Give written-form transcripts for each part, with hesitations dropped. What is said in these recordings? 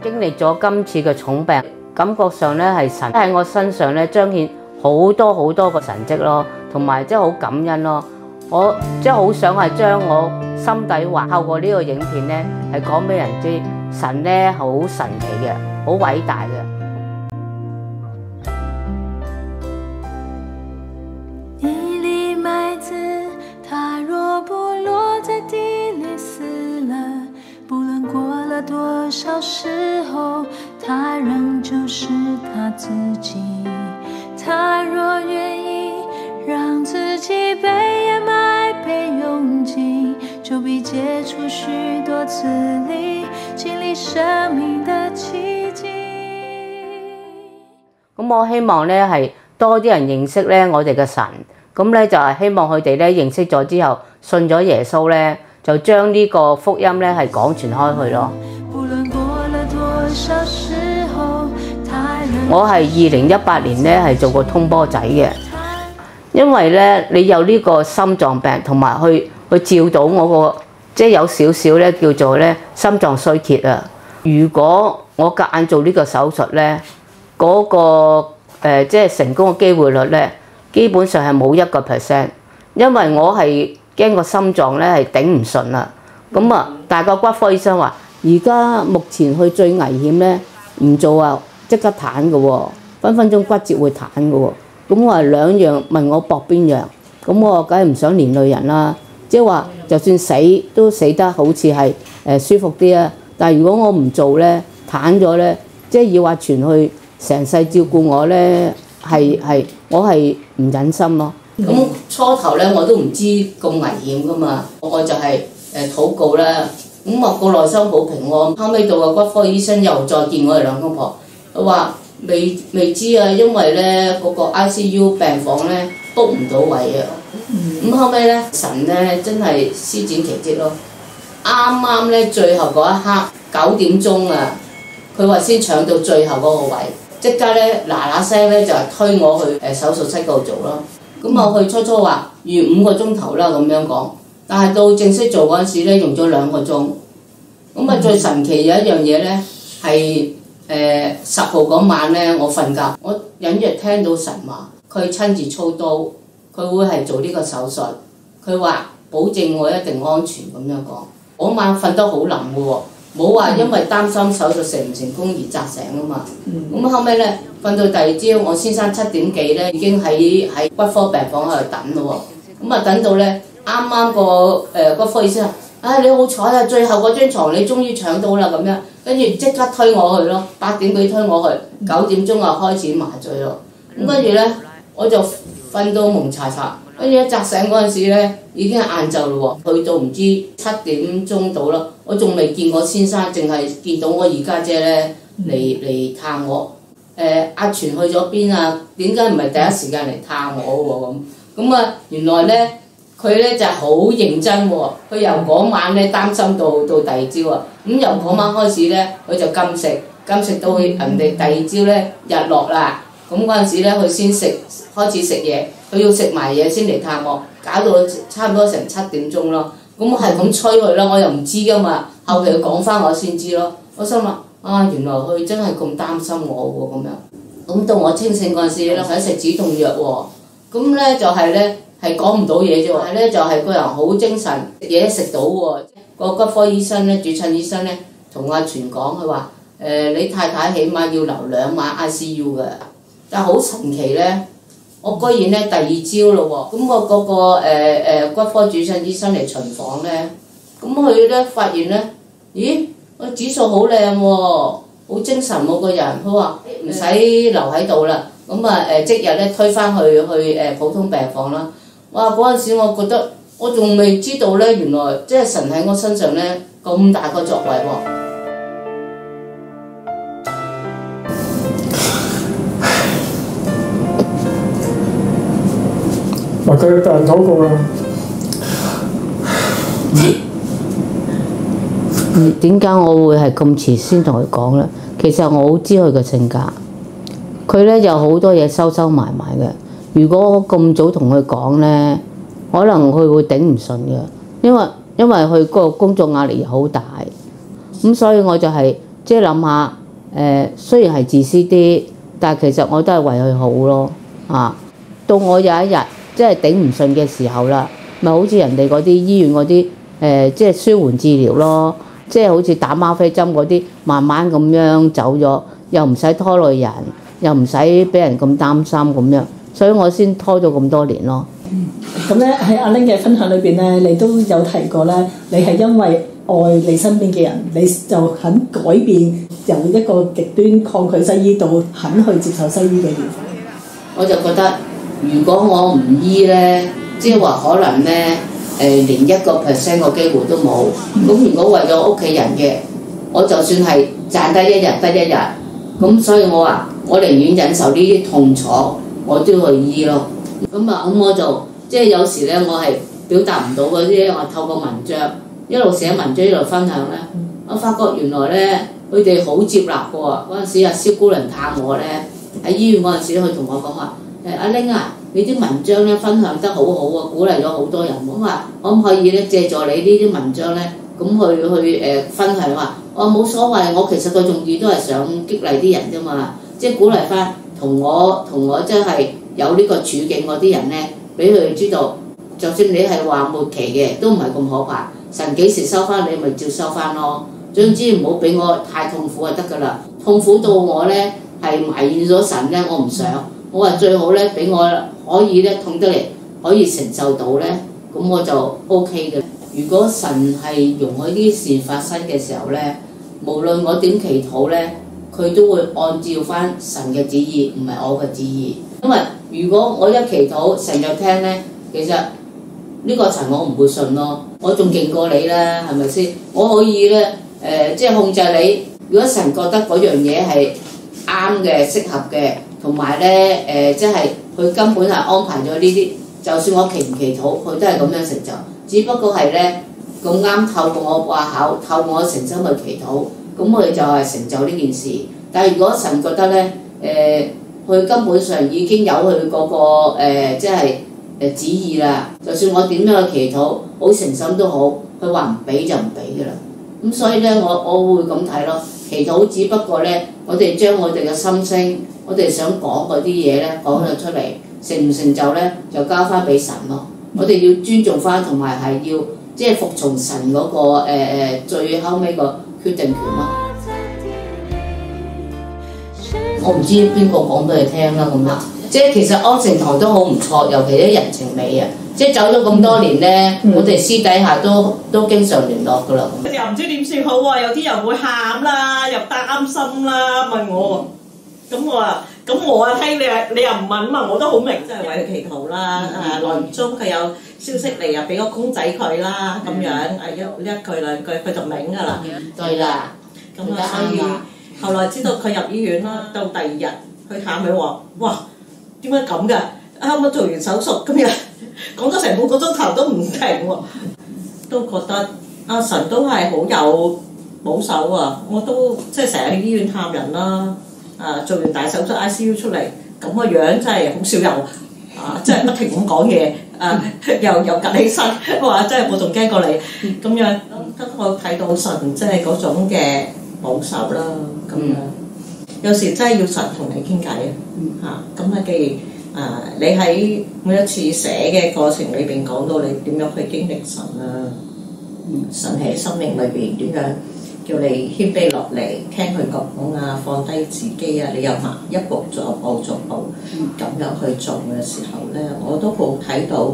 經歷咗今次嘅重病，感覺上咧係神喺我身上咧彰顯好多個神蹟咯，同埋即係好感恩咯。我即係好想係將我心底話透過呢個影片咧係講俾人知，神咧好神奇嘅，好偉大嘅。一粒麥子，它若不落在地裡死了，不論過了多少時候，它仍舊是它自己。它若願意讓自己被掩埋、被用盡，就必結出許多子粒，經歷生命的奇蹟。咁我希望咧係多啲人認識咧我哋嘅神，咁咧就係希望佢哋咧認識咗之後，信咗耶穌咧，就將呢個福音咧係廣傳開去咯。我係2018年咧係做過通波仔嘅，因為咧你有呢個心臟病，同埋去照到我個即係有少少咧叫做咧心臟衰竭啊。如果我夾硬做呢個手術咧，嗰個即係成功嘅機會率咧，基本上係冇1%，因為我係驚個心臟咧係頂唔順啦。咁啊，但係個骨科醫生話，而家目前佢最危險咧，唔做啊即刻癱嘅喎，分分鐘骨折會癱嘅喎。咁我話兩樣，問我搏邊樣？咁我梗係唔想連累人啦，即係話就算死都死得好似係舒服啲啊。但係如果我唔做咧，癱咗咧，即係要話傳去成世照顧我咧，我係唔忍心咯。咁初頭咧我都唔知咁危險噶嘛，我就係禱告啦。咁我個內心好平安。後尾到個骨科醫生又再見我哋兩公婆，佢話未知啊，因為咧嗰個 ICU 病房咧 book 唔到位啊。咁後尾咧神咧真係施展奇蹟咯。啱啱咧最後嗰一刻9點鐘啊，佢話先搶到最後嗰個位，即刻咧嗱聲咧就係推我去手術室度做咯。咁我去初話預5個鐘頭啦咁樣講，但係到正式做嗰陣時咧用咗2個鐘。咁啊最神奇有一樣嘢咧係10號嗰晚咧我瞓覺，我隱約聽到神話佢親自操刀，佢會係做呢個手術，佢話保證我一定安全咁樣講。嗰晚瞓得好冧嘅喎，冇話因為擔心手術成唔成功而扎醒啊嘛。咁後尾咧瞓到第二朝，我先生7點幾咧已經喺骨科病房喺度等咯喎。咁啊等到咧啱啱個骨科醫生，你好彩啊，最後嗰張床你終於搶到啦咁樣，跟住即刻推我去咯，8點幾推我去，9點鐘啊開始麻醉咯。咁跟住咧我就瞓到蒙查查，跟住一扎醒嗰陣時咧已經係晏晝咯喎，去到唔知7點鐘到啦，我仲未見我先生，淨係見到我二家姐咧嚟探我。阿全去咗邊啊？點解唔係第一時間嚟探我喎咁啊？原來咧佢咧就係好認真喎，佢由嗰晚咧擔心到第二朝啊。咁由嗰晚開始咧，佢就禁食到人哋第二朝咧日落啦。咁嗰陣時咧，佢先開始食嘢，佢要食埋嘢先嚟探我，搞到差唔多成7點鐘咯。咁我係咁催佢啦，我又唔知噶嘛，後期佢講翻我先知咯。我心諗原來佢真係咁擔心我喎咁樣。咁到我清醒嗰陣時咧，喺食止痛藥喎。咁咧就係咧係講唔到嘢啫喎，但係咧就係個人好精神，食嘢食到喎。個骨科醫生咧，主診醫生咧，同阿全講，佢話你太太起碼要留2晚 ICU 嘅。但係好神奇咧，我居然咧第二朝咯喎，咁我嗰個骨科主診醫生嚟巡房咧，咁佢咧發現咧，咦，我指數好靚喎，好精神喎個人，佢話唔使留喺度啦，咁啊即日咧推返去普通病房啦。哇！嗰陣時我覺得我仲未知道咧，原來即係神喺我身上咧咁大個作為喎。佢對人禱告啦。點解我會係咁遲先同佢講呢？其實我好知佢嘅性格，佢呢有好多嘢收埋嘅。如果我咁早同佢講呢，可能佢會頂唔順嘅，因為因為佢個工作壓力好大，咁所以我就係即係諗下雖然係自私啲，但係其實我都係為佢好咯到我有一日即係頂唔順嘅時候啦，咪好似人哋嗰啲醫院嗰啲即係舒緩治療咯，即係好似打嗎啡針嗰啲，慢慢咁樣走咗，又唔使拖累人，又唔使俾人咁擔心咁樣，所以我先拖咗咁多年咯。咁咧喺阿 Ling 嘅分享裏邊咧，你都有提過咧，你係因為愛你身邊嘅人，你就肯改變由一個極端抗拒西醫到肯去接受西醫嘅療法。我就覺得如果我唔醫咧，即係話可能咧連1% 個機會都冇。咁如果為咗屋企人嘅，我就算係賺得一日得一日，咁所以我話我寧願忍受呢啲痛楚，我都要去醫咯。咁我就即係有時咧，我係表達唔到嗰啲，我透過文章一路寫文章一路分享咧，我發覺原來咧佢哋好接納嘅喎。嗰陣時阿蕭姑娘探我咧，喺醫院嗰陣時，佢同我講話阿 Ling 啊，你啲文章咧分享得好好啊，鼓勵咗好多人。我話可唔可以咧借助你呢啲文章咧，咁去分享啊？我冇所謂，我其實個用意都係想激勵啲人啫嘛，即係鼓勵翻同我即係有呢個處境嗰啲人咧，俾佢哋知道，就算你係話末期嘅，都唔係咁可怕。神幾時收翻你，咪照收翻咯。總之唔好俾我太痛苦就得㗎啦。痛苦到我咧係埋怨咗神咧，我唔想。我話最好咧，俾我可以咧痛得嚟，可以承受到咧，咁我就 OK 嘅。如果神係容許呢啲事發生嘅時候咧，無論我點祈禱咧，佢都會按照翻神嘅旨意，唔係我嘅旨意。因為如果我一祈禱神就聽咧，其實呢個神我唔會信咯。我仲勁過你啦，係咪先？我可以咧即係控制你。如果神覺得嗰樣嘢係啱嘅、適合嘅，同埋咧即係佢根本係安排咗呢啲，就算我祈唔祈禱，佢都係咁樣成就。只不過係咧咁啱透過我掛口，透過我誠心去祈禱，咁佢就係成就呢件事。但係如果神覺得咧佢根本上已經有佢嗰個即係旨意啦，就算我點樣去祈禱，好誠心都好，佢話唔俾就唔俾㗎啦。咁所以咧，我會咁睇咯。祈禱只不過咧，我哋將我哋嘅心聲，我哋想講嗰啲嘢咧講咗出嚟，成唔成就咧就交翻俾神咯。我哋要尊重翻，同埋係要即係服從神嗰個最後尾個決定權咯。我唔知邊個講俾你聽啦咁樣，即係其實安誠堂都好唔錯，尤其啲人情味啊！即係走咗咁多年咧，我哋私底下都經常聯絡噶啦。又唔知點算好喎，有啲人會喊啦，又擔心啦，問我喎。咁我啊聽你又唔問嘛，我都好明，即係為佢祈禱啦。耐唔中佢有消息嚟，又俾個公仔佢啦，咁樣呢一句兩句佢就明㗎啦。對啦，咁所以後來知道佢入醫院啦，到第二日去探佢話：哇，點解咁㗎？啱啱做完手術咁樣，講咗成半個鐘頭都唔停喎，都覺得阿神都係好有保守啊！我都即係成日去醫院探人啦，做完大手術 ICU 出嚟，咁個樣真係好少有，即係不停咁講嘢，又趌起身，話真係我仲驚過你咁樣，得我睇到神即係嗰種嘅保守啦，咁樣有時真係要神同你傾偈啊！咁既然你喺每一次寫嘅過程裏邊講到你點樣去經歷神啊，神喺生命裏邊點樣叫你謙卑落嚟，聽佢講啊，放低自己啊，你又行一步做一步做步咁樣去做嘅時候咧，我都好睇到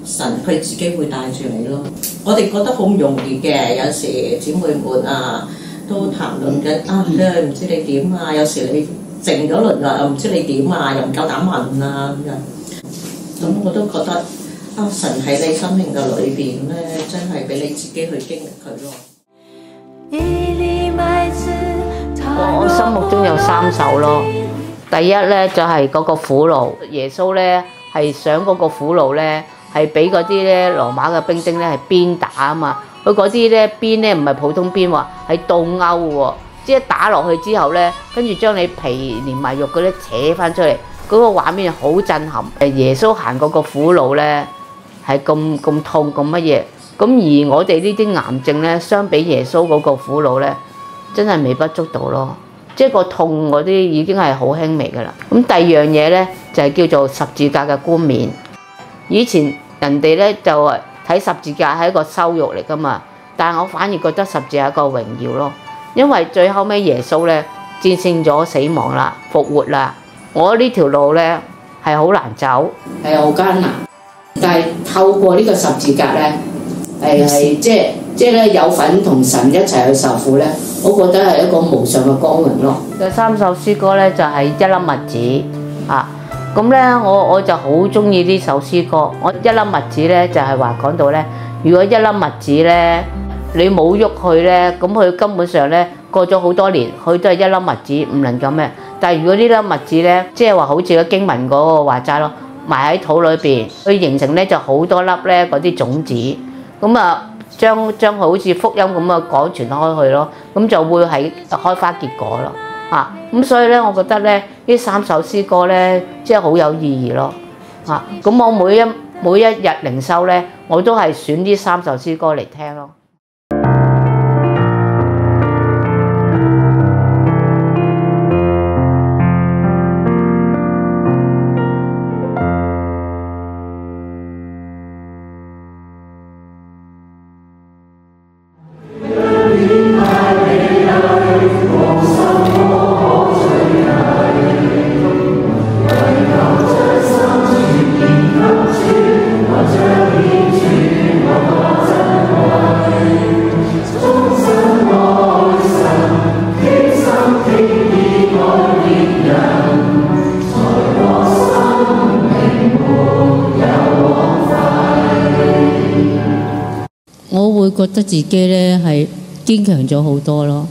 神佢自己會帶住你咯。我哋覺得好唔容易嘅，有時姊妹們都談論緊唔知你點啊，有時你靜咗輪啦，又唔知你點啊，又唔夠膽問啊咁樣。咁我都覺得神喺你生命嘅裏邊咧，真係俾你自己去經歷佢咯。我心目中有3首咯。第一咧就係嗰個苦路，耶穌咧係想嗰個苦路咧係俾嗰啲咧羅馬嘅兵丁咧係鞭打啊嘛。佢嗰啲咧鞭咧唔係普通鞭喎，係倒鈎喎。即係打落去之後咧，跟住將你皮連埋肉嗰啲扯翻出嚟，嗰個畫面好震撼。耶穌行嗰個苦路咧係咁痛咁乜嘢，咁而我哋呢啲癌症咧，相比耶穌嗰個苦惱咧，真係微不足道咯。即係個痛嗰啲已經係好輕微㗎啦。咁第二樣嘢咧就係叫做十字架嘅冠冕。以前人哋咧就睇十字架係一個羞辱嚟㗎嘛，但係我反而覺得十字架係一個榮耀咯，因為最後尾耶穌咧戰勝咗死亡啦，復活啦。我呢條路咧係好難走，係好艱難，但係透過呢個十字架咧係即係咧有份同神一齊去受苦咧，我覺得係一個無上嘅光榮咯。第三首詩歌咧就係一粒麥子啊，咁咧我就好中意呢首詩歌。我一粒麥子咧就係話講到咧，如果一粒麥子咧你冇喐佢咧，咁佢根本上咧過咗好多年，佢都係一粒麥子，唔能夠咩。但係如果呢粒麥子咧，即係話好似個經文嗰個話齋咯，埋喺土裏邊，佢形成咧就好多粒咧嗰啲種子，咁啊將佢好似福音咁啊廣傳開去咯，咁就會係開花結果咯。啊，咁所以咧，我覺得咧呢三首詩歌咧，即係好有意義咯。啊，咁我每一日靈修咧，我都係選呢三首詩歌嚟聽咯。我會覺得自己咧係堅強咗好多咯，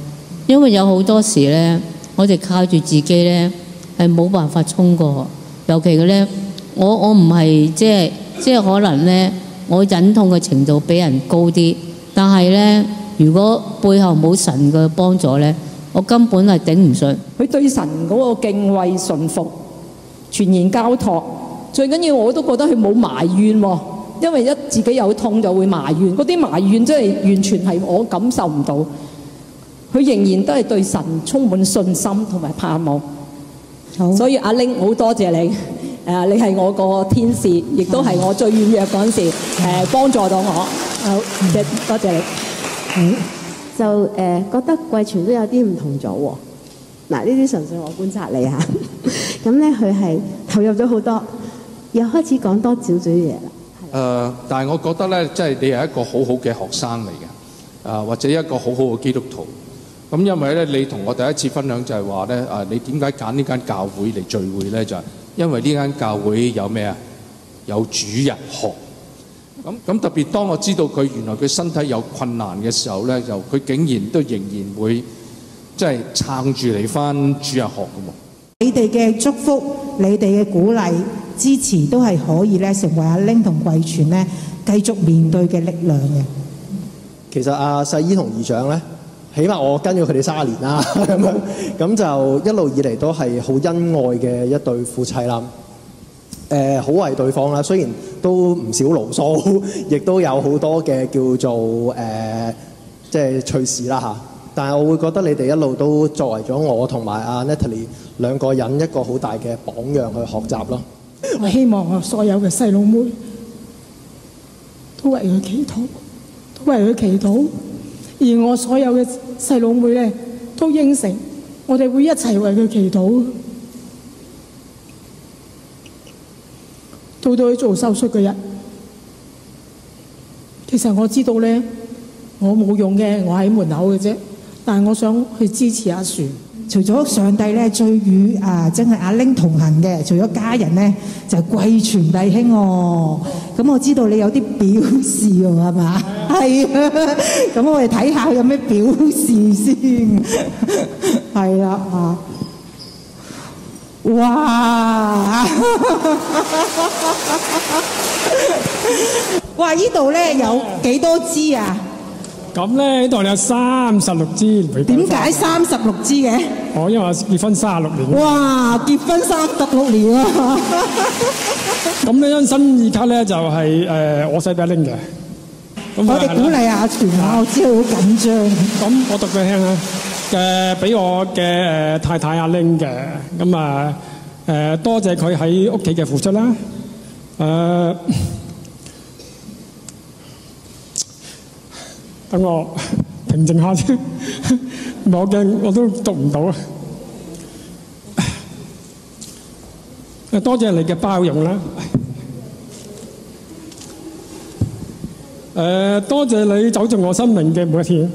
因為有好多時咧，我哋靠住自己咧係冇辦法衝過，尤其嘅咧，我唔係即係可能咧，我忍痛嘅程度比人高啲，但係咧，如果背後冇神嘅幫助咧，我根本係頂唔順。佢對神嗰個敬畏順服，全然交託，最緊要我都覺得佢冇埋怨喎。因為一自己有痛就會埋怨，嗰啲埋怨真係完全係我感受唔到。佢仍然都係對神充滿信心同埋盼望。好，所以阿玲好多謝你，你係我個天使，亦都係我最軟弱嗰陣時幫助到我。好，多謝你。就覺得貴全都有啲唔同咗喎。嗱，呢啲純粹我觀察你嚇。咁咧佢係投入咗好多，又開始講多少少嘢啦。但係我覺得咧，即係你係一個好好嘅學生嚟嘅，或者一個好好嘅基督徒。咁因為咧，你同我第一次分享就係話咧，你點解揀呢間教會嚟聚會咧？就係因為呢間教會有咩啊？有主日學。咁特別當我知道佢原來佢身體有困難嘅時候咧，就佢竟然都仍然會即係撐住嚟返主日學㗎喎。你哋嘅祝福，你哋嘅鼓勵、支持，都係可以咧成為阿玲同貴全咧繼續面對嘅力量嘅。其實阿細姨同姨丈咧，起碼我跟咗佢哋30年啦，咁就一路以嚟都係好恩愛嘅一對夫妻啦。好為對方啦，雖然都唔少牢騷，亦都有好多嘅叫做即係趣事啦嚇。但係我會覺得你哋一路都作為咗我同埋阿 Natalie 兩個人一個好大嘅榜樣去學習咯。我希望我所有嘅細佬妹都為佢祈禱，都為佢祈禱，而我所有嘅細佬妹咧都應承，我哋會一齊為佢祈禱。到佢做手術嘅日，其實我知道咧，我冇用嘅，我喺門口嘅啫。但係我想去支持阿樹。除咗上帝咧最與真係阿玲同行嘅，除咗家人咧，就係貴全弟兄喎。咁我知道你有啲表示喎，係嘛？係啊。咁我哋睇下有咩表示先。係啦啊！哇！哇！呢度咧有幾多支啊？咁咧呢度有36支。點解36支嘅？因為我結婚36年。哇！結婚36年啊！咁呢張心意卡咧就係我寫俾阿玲嘅。我哋鼓勵阿全啊，我知佢好緊張。咁我讀俾你聽啊。俾我嘅太太阿玲嘅，咁啊多謝佢喺屋企嘅付出啦。等我平靜下先，我驚我都讀唔到啊！多謝你嘅包容啦。多謝你走進我生命嘅每一天。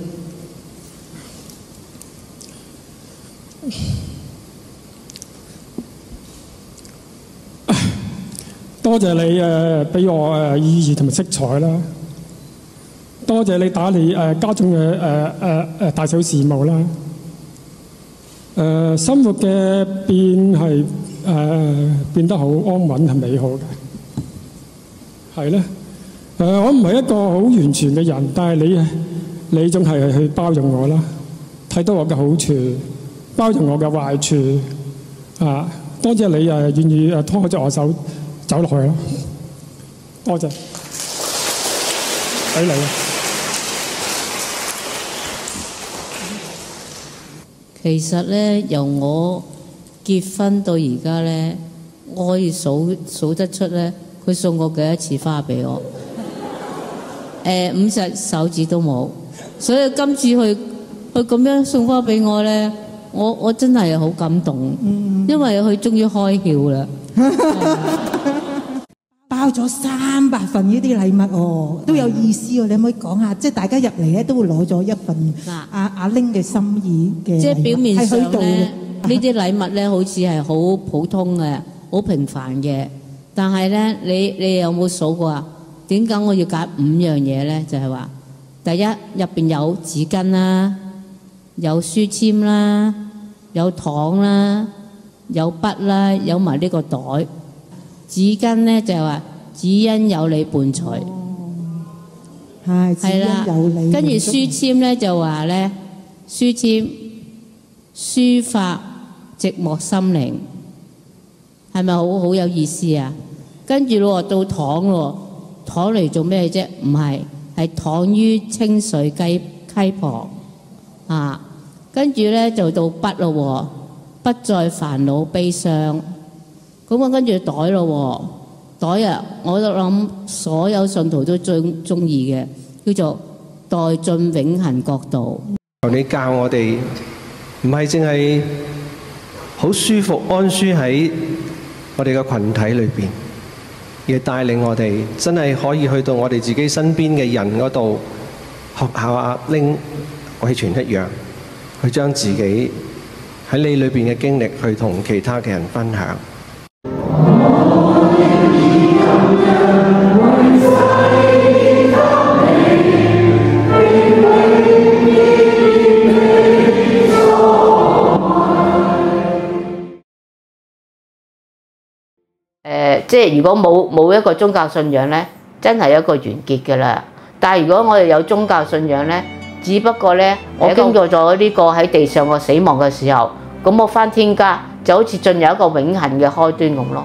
多謝你俾我意義同埋色彩啦。多謝你打理家中嘅大小事務啦。生活嘅變得好安穩同美好嘅，係咧。我唔係一個好完全嘅人，但係你總係去包容我啦，睇到我嘅好處，包容我嘅壞處啊！多謝你願意拖住我手走落去咯，多謝，俾你啊！其實咧，由我結婚到而家咧，我可以數得出咧，佢送過幾多次花俾我。5隻手指都冇，所以今次佢咁樣送花俾我咧，我真係好感動，因為佢終於開竅啦。包咗300份呢啲禮物哦，都有意思喎。你可唔可以講下？即係大家入嚟咧都會攞咗一份阿玲嘅心意嘅，即係表面上咧，呢啲禮物咧好似係好普通嘅、好平凡嘅，但係咧，你有冇數過啊？點解我要揀5樣嘢咧？就係話，第一入邊有紙巾啦，有書籤啦，有糖啦，有筆啦，有埋呢個袋。紙巾咧就係話，只因有你伴隨。係，只因有你。跟住書籤咧就話咧，書籤抒發寂寞心靈，係咪好有意思啊？跟住咯到糖咯。糖嚟做咩啫？唔係，係糖於清水溪旁啊！跟住咧就到筆咯，不再煩惱悲傷。咁啊，跟住袋咯，袋啊，我都諗所有信徒都最中意嘅，叫做待進永恆國度。求你教我哋，唔係淨係好舒服安舒喺我哋嘅群體裏邊。亦帶領我哋真係可以去到我哋自己身邊嘅人嗰度，學校阿玲偉全一樣，去將自己喺你裏邊嘅經歷去同其他嘅人分享。即係如果冇一個宗教信仰咧，真係一個完結㗎啦。但係如果我哋有宗教信仰咧，只不過咧，我經過咗呢個喺地上個死亡嘅時候，咁我返天家就好似進入一個永恆嘅開端咁咯。